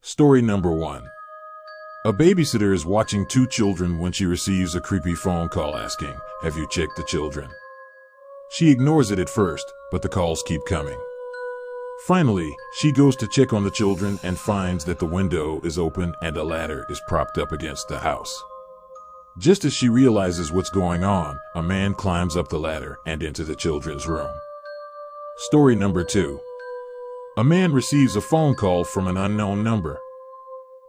Story number 1. A babysitter is watching two children when she receives a creepy phone call asking, "Have you checked the children?" She ignores it at first, but the calls keep coming. Finally, she goes to check on the children and finds that the window is open and a ladder is propped up against the house. Just as she realizes what's going on, a man climbs up the ladder and into the children's room. Story number 2. A man receives a phone call from an unknown number.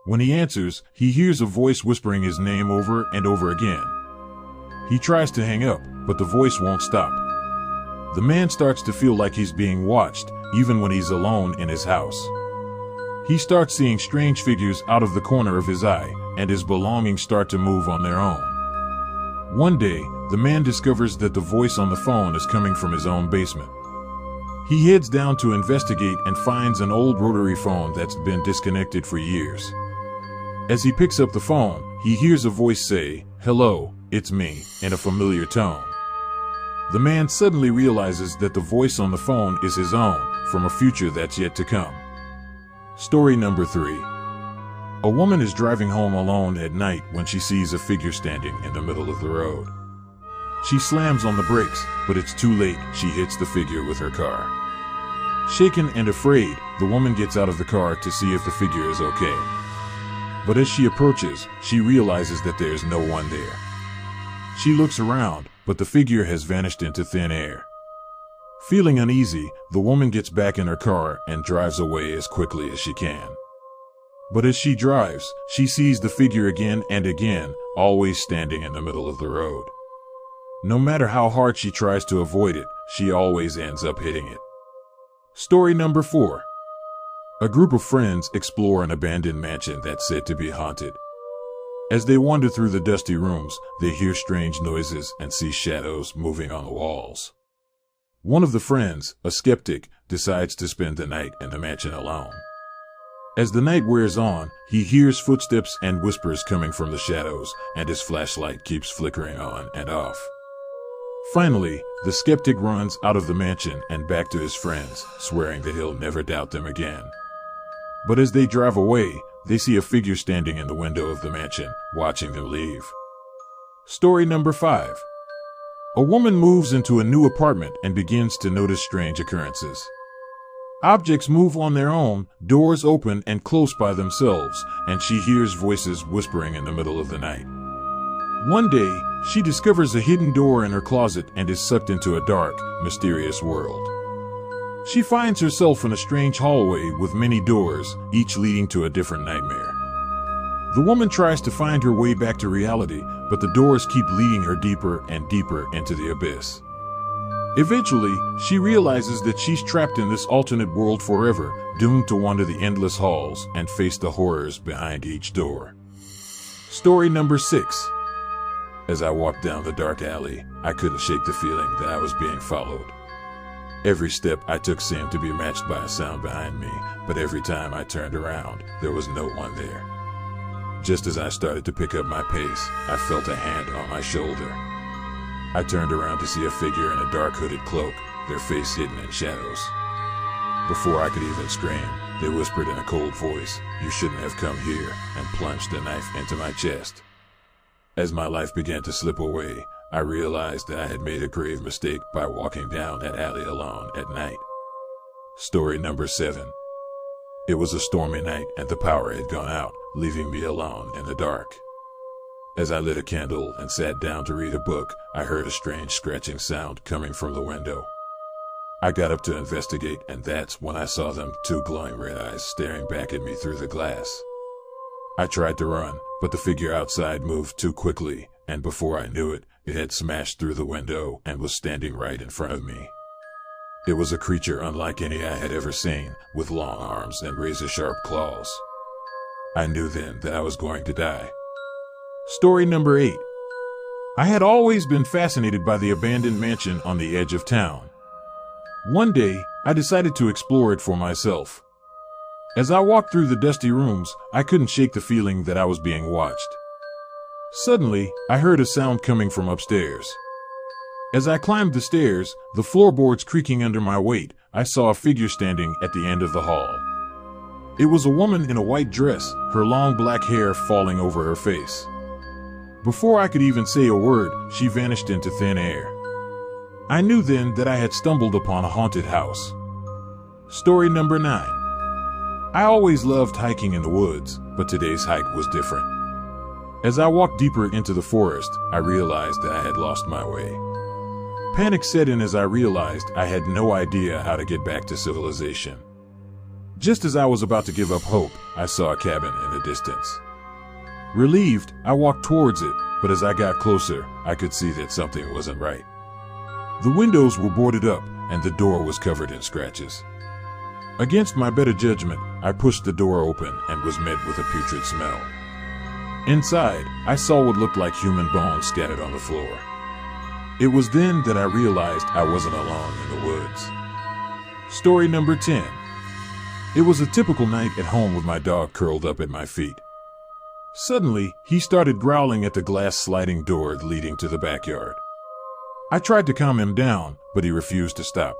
When he answers, he hears a voice whispering his name over and over again. He tries to hang up, but the voice won't stop. The man starts to feel like he's being watched, even when he's alone in his house. He starts seeing strange figures out of the corner of his eye, and his belongings start to move on their own. One day, the man discovers that the voice on the phone is coming from his own basement. He heads down to investigate and finds an old rotary phone that's been disconnected for years. As he picks up the phone, he hears a voice say, "Hello, it's me," in a familiar tone. The man suddenly realizes that the voice on the phone is his own, from a future that's yet to come. Story number 3. A woman is driving home alone at night when she sees a figure standing in the middle of the road. She slams on the brakes, but it's too late. She hits the figure with her car. Shaken and afraid, the woman gets out of the car to see if the figure is okay. But as she approaches, she realizes that there's no one there. She looks around, but the figure has vanished into thin air. Feeling uneasy, the woman gets back in her car and drives away as quickly as she can. But as she drives, she sees the figure again and again, always standing in the middle of the road. No matter how hard she tries to avoid it, she always ends up hitting it. Story number 4. A group of friends explore an abandoned mansion that's said to be haunted. As they wander through the dusty rooms, they hear strange noises and see shadows moving on the walls. One of the friends, a skeptic, decides to spend the night in the mansion alone. As the night wears on, he hears footsteps and whispers coming from the shadows, and his flashlight keeps flickering on and off. Finally, the skeptic runs out of the mansion and back to his friends, swearing that he'll never doubt them again. But as they drive away, they see a figure standing in the window of the mansion, watching them leave. Story number 5. A woman moves into a new apartment and begins to notice strange occurrences. Objects move on their own, doors open and close by themselves, and she hears voices whispering in the middle of the night. One day, she discovers a hidden door in her closet and is sucked into a dark, mysterious world. She finds herself in a strange hallway with many doors, each leading to a different nightmare. The woman tries to find her way back to reality, but the doors keep leading her deeper and deeper into the abyss. Eventually, she realizes that she's trapped in this alternate world forever, doomed to wander the endless halls and face the horrors behind each door. Story number 6. As I walked down the dark alley, I couldn't shake the feeling that I was being followed. Every step I took seemed to be matched by a sound behind me, but every time I turned around, there was no one there. Just as I started to pick up my pace, I felt a hand on my shoulder. I turned around to see a figure in a dark hooded cloak, their face hidden in shadows. Before I could even scream, they whispered in a cold voice, "You shouldn't have come here," and plunged a knife into my chest. As my life began to slip away, I realized that I had made a grave mistake by walking down that alley alone at night. Story number 7. It was a stormy night and the power had gone out, leaving me alone in the dark. As I lit a candle and sat down to read a book, I heard a strange scratching sound coming from the window. I got up to investigate, and that's when I saw them two glowing red eyes staring back at me through the glass. I tried to run, but the figure outside moved too quickly, and before I knew it, it had smashed through the window and was standing right in front of me. It was a creature unlike any I had ever seen, with long arms and razor-sharp claws. I knew then that I was going to die. Story number 8. I had always been fascinated by the abandoned mansion on the edge of town. One day, I decided to explore it for myself. As I walked through the dusty rooms, I couldn't shake the feeling that I was being watched. Suddenly, I heard a sound coming from upstairs. As I climbed the stairs, the floorboards creaking under my weight, I saw a figure standing at the end of the hall. It was a woman in a white dress, her long black hair falling over her face. Before I could even say a word, she vanished into thin air. I knew then that I had stumbled upon a haunted house. Story number 9. I always loved hiking in the woods, but today's hike was different. As I walked deeper into the forest, I realized that I had lost my way. Panic set in as I realized I had no idea how to get back to civilization. Just as I was about to give up hope, I saw a cabin in the distance. Relieved, I walked towards it, but as I got closer, I could see that something wasn't right. The windows were boarded up, and the door was covered in scratches. Against my better judgment, I pushed the door open and was met with a putrid smell. Inside, I saw what looked like human bones scattered on the floor. It was then that I realized I wasn't alone in the woods. Story number 10. It was a typical night at home with my dog curled up at my feet. Suddenly, he started growling at the glass sliding door leading to the backyard. I tried to calm him down, but he refused to stop.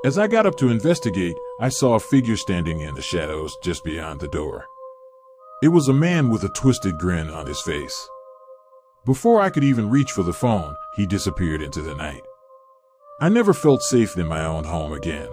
As I got up to investigate, I saw a figure standing in the shadows just beyond the door. It was a man with a twisted grin on his face. Before I could even reach for the phone, he disappeared into the night. I never felt safe in my own home again.